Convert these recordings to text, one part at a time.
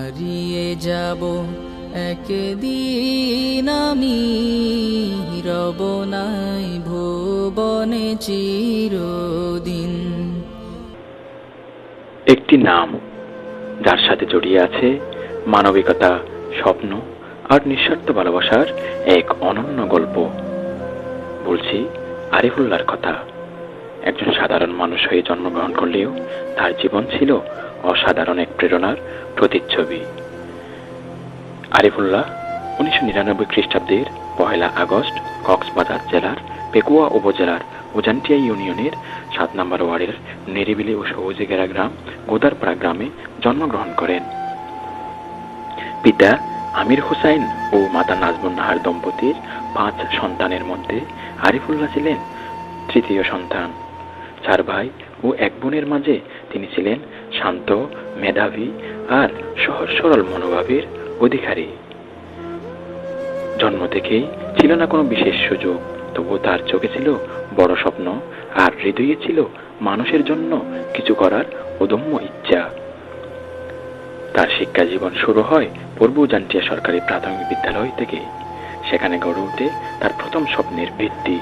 হারিয়ে যাব একদিন আমি, রব নাই ভুবনে চিরদিন। একটি নাম যার সাথে জড়িয়ে আছে মানবিকতা, স্বপ্ন আর নিঃস্বার্থ ভালোবাসার এক অনন্য গল্প। বলছি আরিফুল্লাহর কথা। একজন সাধারণ মানুষ হয়ে জন্মগ্রহণ করলেও তার জীবন ছিল অসাধারণ এক প্রেরণার প্রতিচ্ছবি। আরিফুল্লাহ 1999 খ্রিস্টাব্দের 1 আগস্ট কক্সবাজার জেলার পেকুয়া উপজেলার উজানটিয়া ইউনিয়নের 7 নম্বর ওয়ার্ডের নিরিবিলি ও সবুজে ঘেরা গ্রাম গোদারপাড়া গ্রামে জন্মগ্রহণ করেন। পিতা আমির হুসাইন ও মাতা নাজমুন নাহার দম্পতির 5 সন্তানের মধ্যে আরিফুল্লাহ ছিলেন তৃতীয় সন্তান। 4 ভাই ও 1 বোনের মাঝে তিনি ছিলেন শান্ত, মেধাবী আর সহজ সরল মনোভাবের অধিকারী। জন্ম থেকেই ছিল না কোনো বিশেষ সুযোগ, তবুও তার চোখে ছিল বড় স্বপ্ন আর হৃদয়ে ছিল মানুষের জন্য কিছু করার অদম্য ইচ্ছা। তার শিক্ষা জীবন শুরু হয় পূর্ব উজানটিয়া সরকারি প্রাথমিক বিদ্যালয় থেকে। সেখানে গড়ে ওঠে তার প্রথম স্বপ্নের ভিত্তি।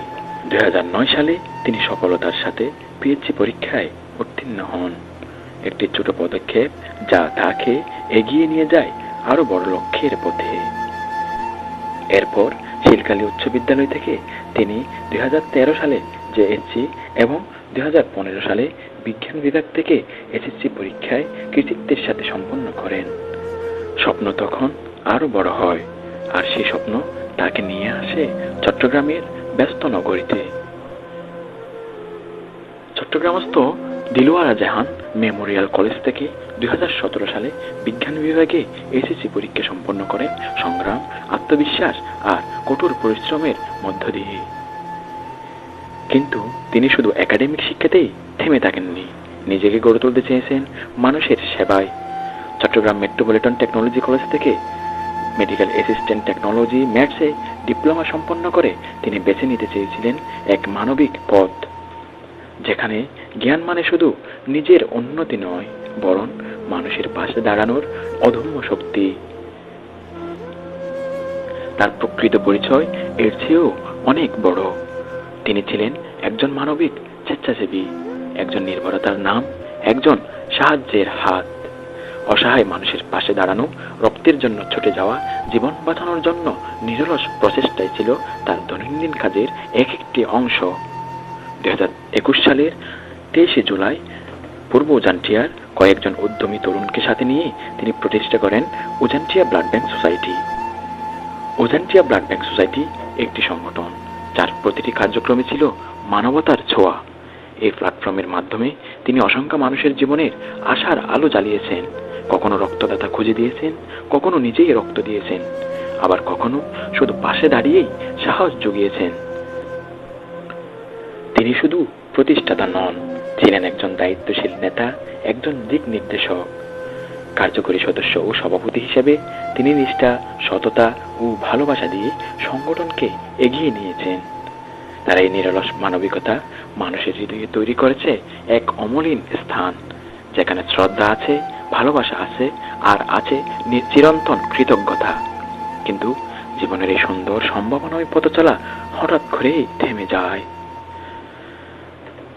2009 সালে তিনি সফলতার সাথে পিএইচডি পরীক্ষায় উত্তীর্ণ হন। একটি ছোট পদক্ষেপ যা তাকে এগিয়ে নিয়ে যায় আরো বড় লক্ষ্যের পথে। এরপর শিলকালী উচ্চ বিদ্যালয় থেকে তিনি 2013 সালে জেএসসি এবং 2015 সালে বিজ্ঞান বিভাগ থেকে এসএসসি পরীক্ষায় কৃতিত্বের সাথে সম্পন্ন করেন। স্বপ্ন তখন আরো বড় হয়, আর সেই স্বপ্ন তাকে নিয়ে আসে চট্টগ্রামের ব্যস্ত নগরীতে। চট্টগ্রামস্থ দিলওয়ারা জাহান মেমোরিয়াল কলেজ থেকে 2017 সালে বিজ্ঞান বিভাগে এসএসসি পরীক্ষা সম্পন্ন করেন সংগ্রাম, আত্মবিশ্বাস আর কঠোর পরিশ্রমের মধ্য দিয়ে। কিন্তু তিনি শুধু একাডেমিক শিক্ষাতেই থেমে থাকেননি, নিজেকে গড়ে তুলতে চেয়েছেন মানুষের সেবায়। চট্টগ্রাম মেট্রোপলিটন টেকনোলজি কলেজ থেকে মেডিকেল অ্যাসিস্ট্যান্ট টেকনোলজি ম্যাথসে ডিপ্লোমা সম্পন্ন করে তিনি বেছে নিতে চেয়েছিলেন এক মানবিক পথ, যেখানে জ্ঞান মানে শুধু নিজের উন্নতি নয়, বরং মানুষের পাশে দাঁড়ানোর অদম্য শক্তি। তার প্রকৃত পরিচয় এর চেয়েও অনেক বড়। তিনি ছিলেন একজন মানবিক স্বেচ্ছাসেবী, একজন নির্ভরতার নাম, একজন সাহায্যের হাত। অসহায় মানুষের পাশে দাঁড়ানো, রক্তের জন্য ছুটে যাওয়া, জীবন বাঁচানোর জন্য নিরলস প্রচেষ্টাই ছিল তার দৈনন্দিন কাজের একটি অংশ। 2021 সালের 23 জুলাই পূর্ব উজানটিয়ার কয়েকজন উদ্যমী তরুণকে সাথে নিয়ে তিনি প্রতিষ্ঠা করেন Ujantia blood bank society. Ujantia blood bank society একটি সংগঠন যার প্রতিটি কার্যক্রমে ছিল মানবতার ছোঁয়া। এই প্ল্যাটফর্মের মাধ্যমে তিনি অসংখ্য মানুষের জীবনের আশার আলো জ্বালিয়েছেন। কখনো রক্তদাতা খুঁজে দিয়েছেন, কখনো নিজেই রক্ত দিয়েছেন, আবার কখনো শুধু পাশে দাঁড়িয়েই সাহস জুগিয়েছেন। তিনি শুধু প্রতিষ্ঠাতা নন, ছিলেন একজন দায়িত্বশীল নেতা, একজন দিক নির্দেশক। কার্যকরী সদস্য ও সভাপতি হিসেবে তিনি নিষ্ঠা, সততা ও ভালোবাসা দিয়ে সংগঠনকে এগিয়ে নিয়েছেন। তার এই নিরলস মানবিকতা মানুষের হৃদয়ে তৈরি করেছে এক অমলিন স্থান, যেখানে শ্রদ্ধা আছে, ভালোবাসা আছে, আর আছে চিরন্তন কৃতজ্ঞতা। কিন্তু জীবনের এই সুন্দর সম্ভাবনাময় পথ চলা হঠাৎ করেই থেমে যায়।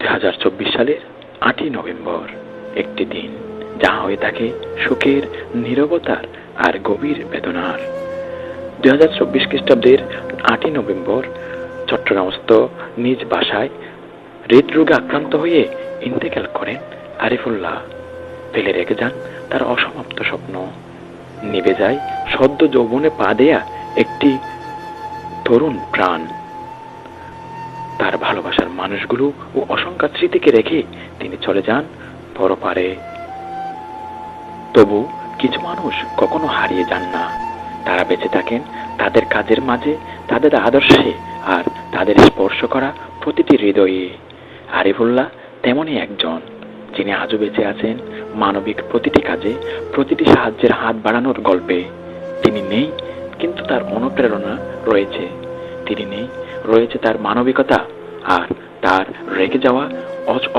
2024 সালের 8 নভেম্বর একটি দিন যা হয়ে থাকে সুখের, নীরবতার আর গভীর বেদনার। 2024 খ্রিস্টাব্দের 8 নভেম্বর চট্টগ্রামস্থ নিজ বাসায় হৃদরোগে আক্রান্ত হয়ে ইন্তেকাল করেন আরিফুল্লাহ। ফেলে রেখে যান তার অসমাপ্ত স্বপ্ন। নিভে যায় সদ্য যৌবনে পা দেয়া একটি তরুণ প্রাণ। তার ভালোবাসার মানুষগুলো ও অসংখ্য স্মৃতিকে রেখে তিনি চলে যান পরপারে। তবু কিছু মানুষ কখনো হারিয়ে যান না, তারা বেঁচে থাকেন তাদের কাজের মাঝে, তাদের আদর্শে আর তাদের স্পর্শ করা প্রতিটি হৃদয়ে। আরিফুল্লাহ তেমনই একজন, যিনি আজও বেঁচে আছেন মানবিক প্রতিটি কাজে, প্রতিটি সাহায্যের হাত বাড়ানোর গল্পে। তিনি নেই, কিন্তু তার অনুপ্রেরণা রয়েছে। তিনি নেই, রয়েছে তার মানবিকতা আর তার রেখে যাওয়া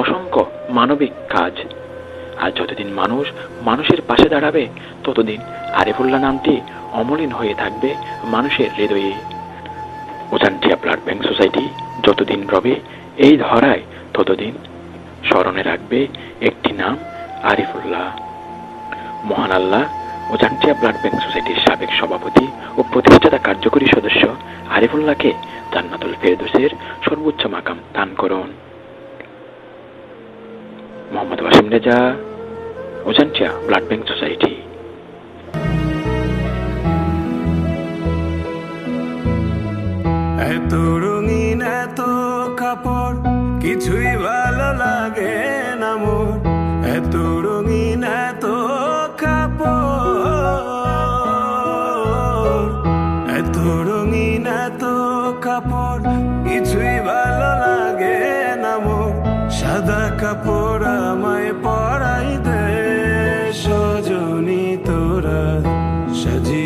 অসংখ্য মানবিক কাজ। আর যতদিন মানুষ মানুষের পাশে দাঁড়াবে ততদিন আরিফুল্লাহ নামটি অমলিন হয়ে থাকবে মানুষের হৃদয়ে। উজানটিয়া ব্লাড ব্যাংক সোসাইটি যতদিন রবে এই ধরায় ততদিন স্মরণে রাখবে একটি নাম, আরিফুল্লাহ। মহান আল্লাহ উজানটিয়া ব্লাড ব্যাংক সোসাইটির সাবেক সভাপতি ও প্রতিষ্ঠাতা কার্যকরী সদস্য আরিফুল্লাহকে জান্নাতুল ফেরদৌসের সর্বোচ্চ মাকাম দান করুন। Mohammad Wasim Reza, Ujantia blood bank society. এত রঙিন এত কাপড় কিছুই ভালো লাগে না মোর, এত রঙিন এত কাপড়, এত রঙিন এত কাপড় কিছুই ভালো লাগে না মোর। সাদা কাপড় আমায় পরাই দে সজনী তোরা, সাজিয়ে